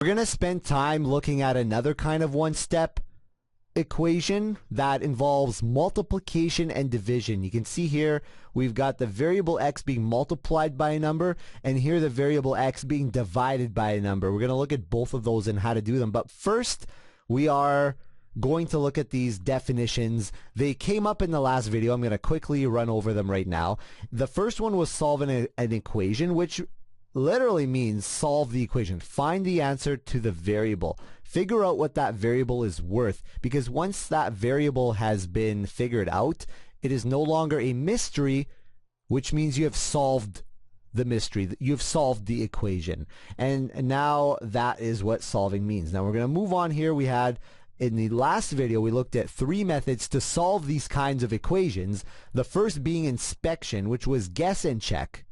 We're going to spend time looking at another kind of one-step equation that involves multiplication and division. You can see here we've got the variable x being multiplied by a number, and here the variable x being divided by a number. We're going to look at both of those and how to do them. But first, we are going to look at these definitions. They came up in the last video. I'm going to quickly run over them right now. The first one was solving an equation, which literally means solve the equation. Find the answer to the variable. Figure out what that variable is worth, because once that variable has been figured out, it is no longer a mystery, which means you have solved the mystery. You've solved the equation. And now that is what solving means. Now we're going to move on here. We had in the last video, we looked at 3 methods to solve these kinds of equations. The first being inspection, which was guess and check.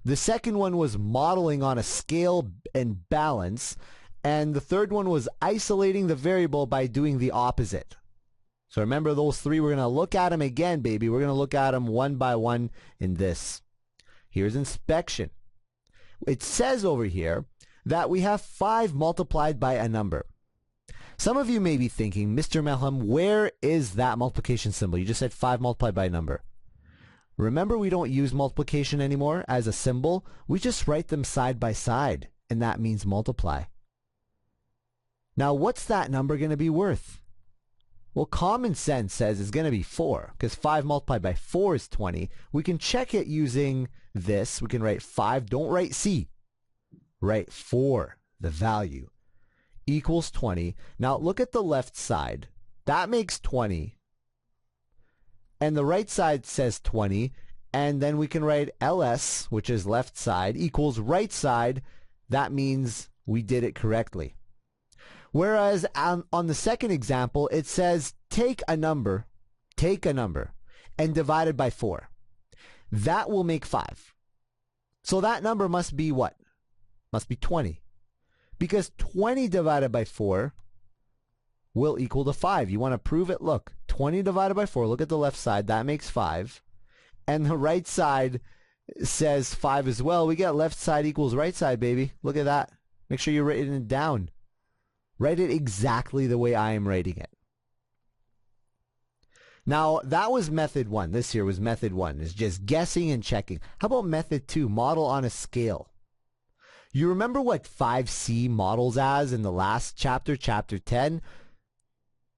The second one was modeling on a scale and balance. And the third one was isolating the variable by doing the opposite. So remember those 3. We're going to look at them again, baby. We're going to look at them one by one in this. Here's inspection. It says over here that we have 5 multiplied by a number. Some of you may be thinking, Mr. Melham, where is that multiplication symbol? You just said 5 multiplied by a number. Remember, we don't use multiplication anymore as a symbol. We just write them side by side, and that means multiply. Now, what's that number going to be worth? Well, common sense says it's going to be 4, because 5 multiplied by 4 is 20. We can check it using this. We can write 5. Don't write C. Write 4, the value, equals 20. Now, look at the left side. That makes 20. And the right side says 20, and then we can write LS, which is left side, equals right side. That means we did it correctly. Whereas on the second example, it says take a number, and divide it by 4. That will make 5. So that number must be what? Must be 20. Because 20 divided by 4 will equal to 5. You want to prove it? Look, 20 divided by 4, look at the left side, that makes 5. And the right side says 5 as well. We get left side equals right side, baby. Look at that. Make sure you're writing it down. Write it exactly the way I am writing it. Now, that was method 1. This here was method 1. It's just guessing and checking. How about method 2, model on a scale? You remember what 5C models as in the last chapter, chapter 10?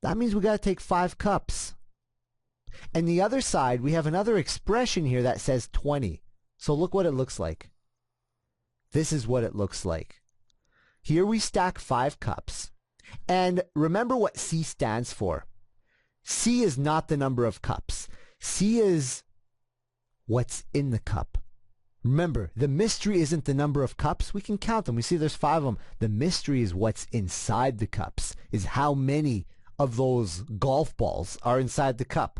That means we got to take 5 cups. And the other side, we have another expression here that says 20. So look what it looks like. This is what it looks like. Here we stack 5 cups. And remember what C stands for. C is not the number of cups. C is what's in the cup. Remember, the mystery isn't the number of cups. We can count them. We see there's 5 of them. The mystery is what's inside the cups, is how many of those golf balls are inside the cup.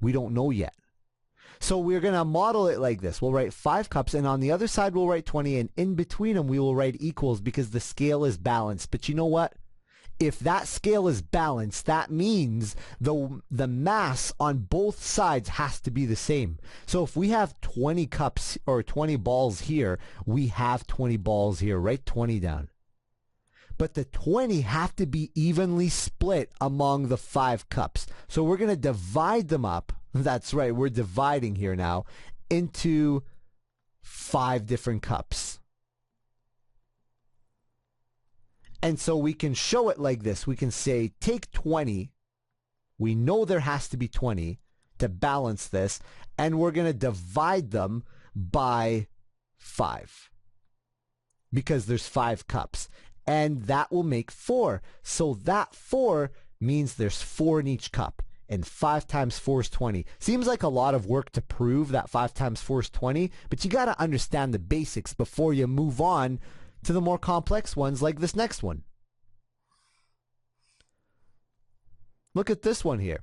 We don't know yet. So we're going to model it like this. We'll write 5 cups, and on the other side we'll write 20, and in between them we will write equals because the scale is balanced. But you know what? If that scale is balanced, that means the mass on both sides has to be the same. So if we have 20 cups or 20 balls here, we have 20 balls here. Write 20 down. But the 20 have to be evenly split among the 5 cups. So we're going to divide them up. That's right, we're dividing here now into 5 different cups. And so we can show it like this. We can say, take 20. We know there has to be 20 to balance this. And we're going to divide them by 5. Because there's 5 cups. And that will make 4. So that 4 means there's 4 in each cup. And 5 times 4 is 20. Seems like a lot of work to prove that 5 times 4 is 20. But you got to understand the basics before you move on to the more complex ones like this next one. Look at this one here.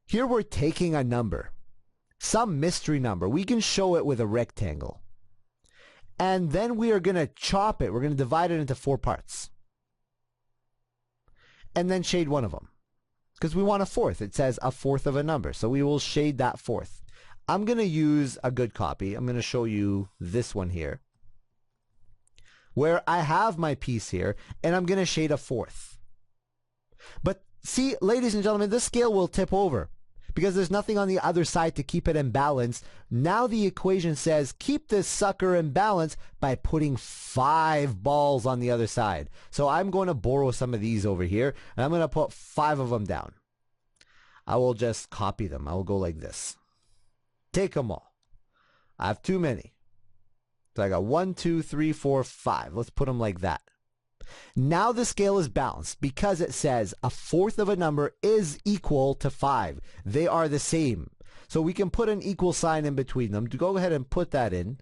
Here we're taking a number. Some mystery number. We can show it with a rectangle. And then we are going to chop it. We're going to divide it into 4 parts. And then shade one of them. Because we want a 4th. It says a 4th of a number. So we will shade that 4th. I'm going to use a good copy. I'm going to show you this one here. where I have my piece here, and I'm going to shade a fourth. But see, ladies and gentlemen, this scale will tip over because there's nothing on the other side to keep it in balance. Now the equation says keep this sucker in balance by putting 5 balls on the other side. So I'm going to borrow some of these over here, and I'm going to put 5 of them down. I will just copy them. I will go like this. Take them all. I have too many. So I got 1, 2, 3, 4, 5. Let's put them like that. Now the scale is balanced because it says a fourth of a number is equal to 5. They are the same. So we can put an equal sign in between them. To go ahead and put that in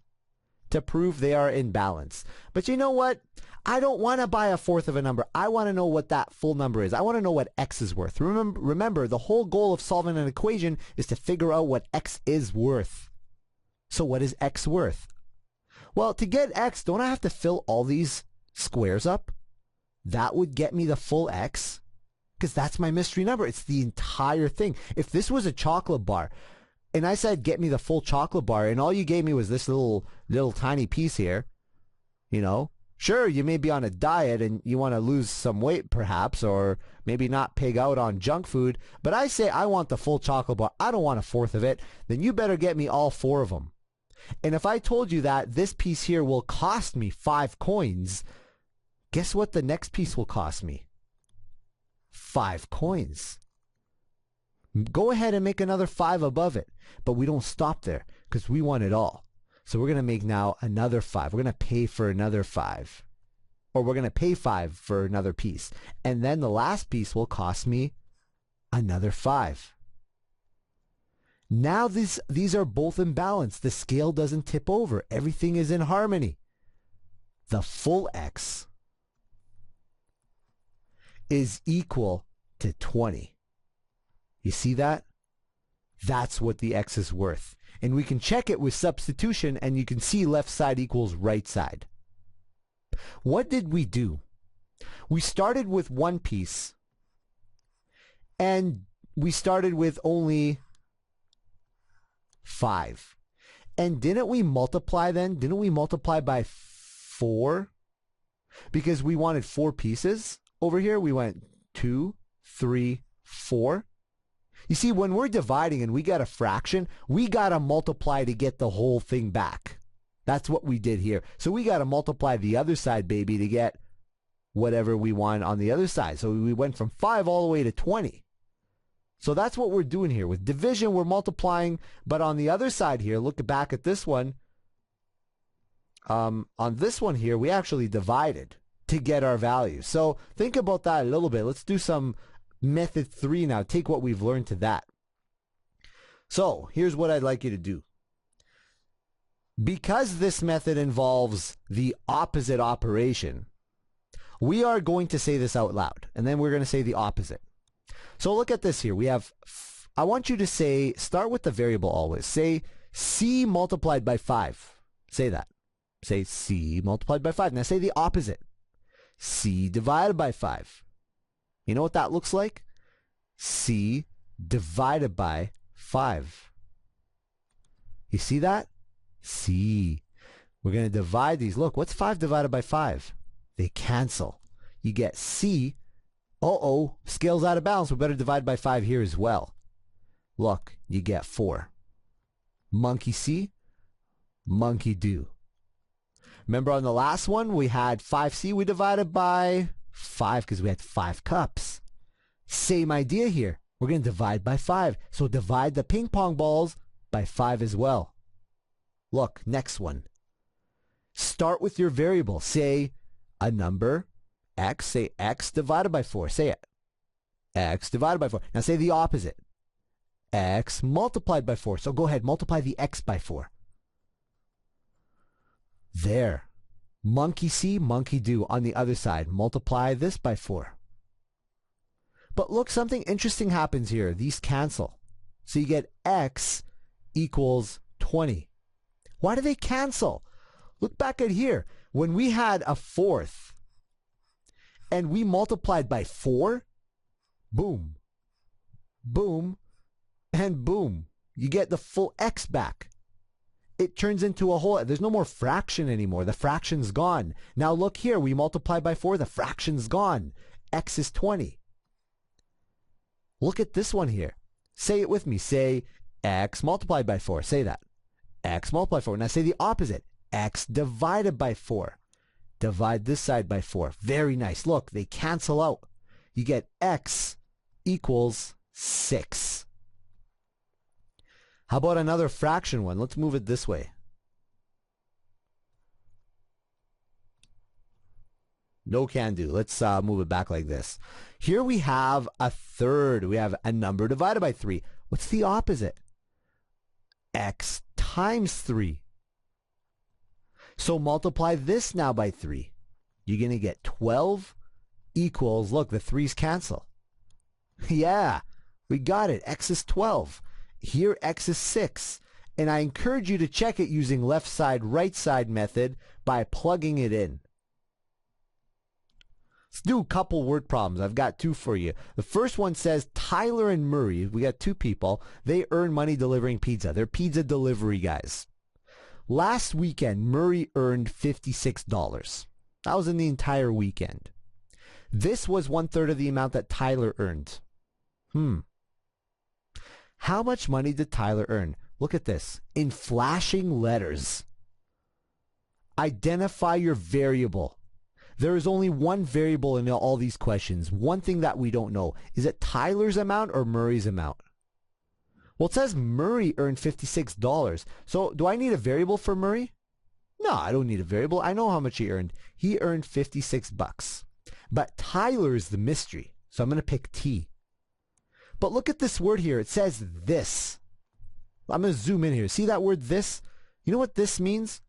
to prove they are in balance. But you know what? I don't want to buy a fourth of a number. I want to know what that full number is. I want to know what x is worth. Remember, the whole goal of solving an equation is to figure out what x is worth. So what is x worth? Well, to get x, don't I have to fill all these squares up? That would get me the full x, because that's my mystery number. It's the entire thing. If this was a chocolate bar, and I said get me the full chocolate bar, and all you gave me was this little tiny piece here, you know, sure, you may be on a diet and you want to lose some weight perhaps, or maybe not pig out on junk food, but I say I want the full chocolate bar. I don't want a fourth of it. Then you better get me all 4 of them. And if I told you that this piece here will cost me 5 coins, guess what the next piece will cost me? 5 coins. Go ahead and make another 5 above it. But we don't stop there because we want it all. So we're going to make now another 5. We're going to pay for another 5. Or we're going to pay 5 for another piece. And then the last piece will cost me another 5. Now these are both in balance. The scale doesn't tip over. Everything is in harmony. The full x is equal to 20. You see that? That's what the x is worth. And we can check it with substitution, and you can see left side equals right side. What did we do? We started with one piece, and we started with only 5. And didn't we multiply then? Didn't we multiply by 4? Because we wanted 4 pieces. Over here we went 2, 3, 4. You see, when we're dividing and we got a fraction, we got to multiply to get the whole thing back. That's what we did here. So we got to multiply the other side, baby, to get whatever we want on the other side. So we went from 5 all the way to 20. So that's what we're doing here. With division, we're multiplying, but on the other side here, look back at this one. On this one here, we actually divided to get our value. So think about that a little bit. Let's do some method 3 now. Take what we've learned to that. So here's what I'd like you to do. Because this method involves the opposite operation, we are going to say this out loud, and then we're going to say the opposite. So look at this here. We have, I want you to say, start with the variable always. Say c multiplied by 5. Say that. Say c multiplied by 5. Now say the opposite. C divided by 5. You know what that looks like? C divided by 5. You see that? C. We're going to divide these. Look, what's 5 divided by 5? They cancel. You get C. Uh-oh, scale's out of balance. We better divide by 5 here as well. Look, you get 4. Monkey see, monkey do. Remember on the last one, we had 5C. We divided by 5 because we had 5 cups. Same idea here. We're going to divide by 5. So divide the ping pong balls by 5 as well. Look, next one. Start with your variable. Say a number, x. Say x divided by 4. Say it. X divided by 4. Now say the opposite. X multiplied by 4. So go ahead, multiply the x by 4. There. Monkey see, monkey do. On the other side, multiply this by 4. But look, something interesting happens here. These cancel. So you get x equals 20. Why do they cancel? Look back at here. When we had a fourth and we multiplied by 4, boom, boom, and boom. You get the full x back. it turns into a whole. There's no more fraction anymore. The fraction's gone. Now look here. We multiply by 4. The fraction's gone. X is 20. Look at this one here. Say it with me. Say x multiplied by 4. Say that. X multiplied by 4. Now say the opposite. X divided by 4. Divide this side by 4. Very nice. Look, they cancel out. You get x equals 6. How about another fraction one? Let's move it this way. No can do. Let's move it back like this. Here we have a third. We have a number divided by 3. What's the opposite? X times 3. So multiply this now by 3. You're going to get 12 equals, look, the 3's cancel. Yeah, we got it. X is 12. Here X is 6. And I encourage you to check it using left side, right side method by plugging it in. Let's do a couple word problems. I've got 2 for you. The first one says Tyler and Murray, we got 2 people, they earn money delivering pizza. They're pizza delivery guys. Last weekend, Murray earned $56. That was in the entire weekend. This was 1/3 of the amount that Tyler earned. How much money did Tyler earn? Look at this. In flashing letters. Identify your variable. There is only one variable in all these questions. One thing that we don't know. Is it Tyler's amount or Murray's amount? Well, it says Murray earned $56. So do I need a variable for Murray? No, I don't need a variable. I know how much he earned. He earned $56. But Tyler is the mystery. So I'm going to pick T. But look at this word here. It says this. I'm going to zoom in here. See that word this? You know what this means?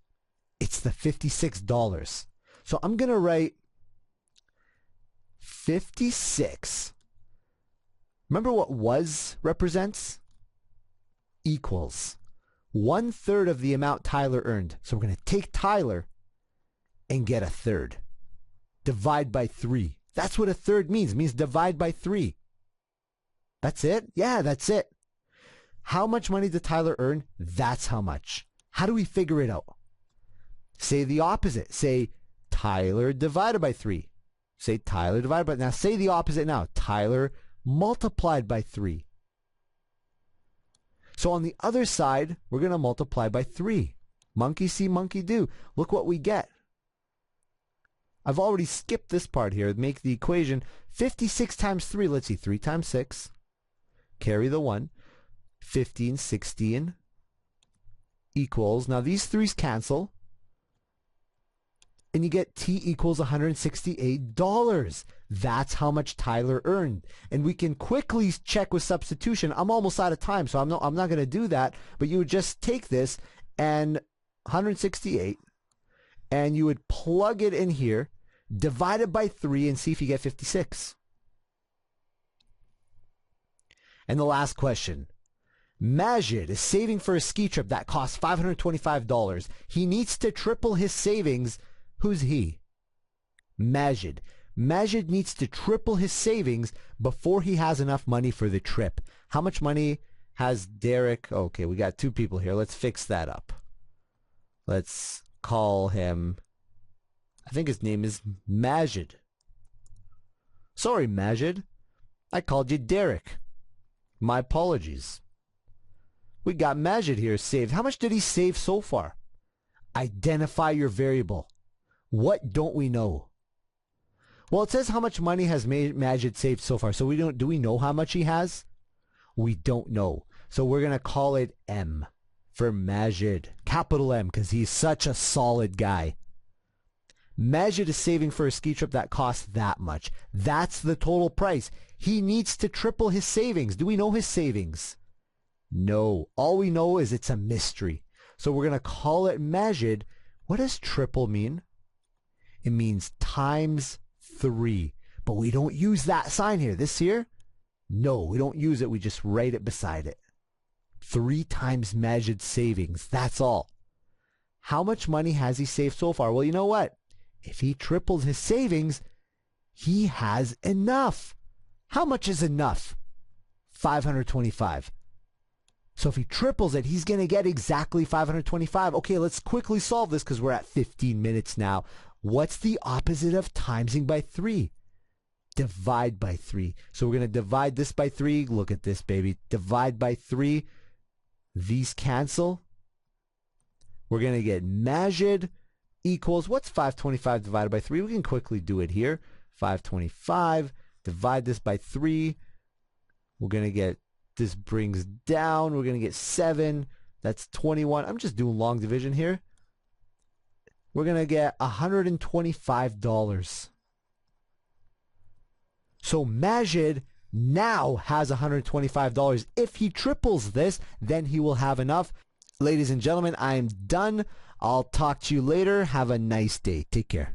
It's the $56. So I'm going to write 56. Remember what was represents? Equals 1/3 of the amount Tyler earned. So we're going to take Tyler and get a third. Divide by 3. That's what a third means. It means divide by 3. That's it? Yeah, that's it. How much money did Tyler earn? That's how much. How do we figure it out? Say the opposite. Say Tyler divided by 3. Say Tyler divided by... Now say the opposite now. Tyler multiplied by 3. So on the other side, we're going to multiply by 3. Monkey see, monkey do. Look what we get. I've already skipped this part here. Make the equation 56 times 3. Let's see. 3 times 6. Carry the 1. 15, 16 equals... Now these 3's cancel. And you get T equals $168. That's how much Tyler earned. And we can quickly check with substitution. I'm almost out of time, so I'm not going to do that. But you would just take this and 168, and you would plug it in here, divide it by 3, and see if you get 56. And the last question. Majid is saving for a ski trip that costs $525. He needs to triple his savings. Who's he? Majid. Majid needs to triple his savings before he has enough money for the trip. How much money has Derek? Okay, we got 2 people here. Let's fix that up. Let's call him, I think his name is Majid. Sorry, Majid. I called you Derek. My apologies. We got Majid here saved. How much did he save so far? Identify your variable. What don't we know? Well, it says how much money has Majid saved so far. So do we know how much he has? We don't know. So we're going to call it M for Majid. Capital M, because he's such a solid guy. Majid is saving for a ski trip that costs that much. That's the total price. He needs to triple his savings. Do we know his savings? No. All we know is it's a mystery. So we're going to call it Majid. What does triple mean? It means times 3. But we don't use that sign here. This here? No, we don't use it. We just write it beside it. 3 times Majid's savings. That's all. How much money has he saved so far? Well, you know what? If he tripled his savings, he has enough. How much is enough? $525. So if he triples it, he's going to get exactly 525. Okay, let's quickly solve this because we're at 15 minutes now. What's the opposite of timesing by 3? Divide by 3. So we're going to divide this by 3. Look at this, baby. Divide by 3. These cancel. We're going to get Majid equals, what's 525 divided by 3? We can quickly do it here. 525, divide this by 3. We're going to get, this brings down, we're going to get 7. That's 21. I'm just doing long division here. We're going to get $125. So Majid now has $125. If he triples this, then he will have enough. Ladies and gentlemen, I am done. I'll talk to you later. Have a nice day. Take care.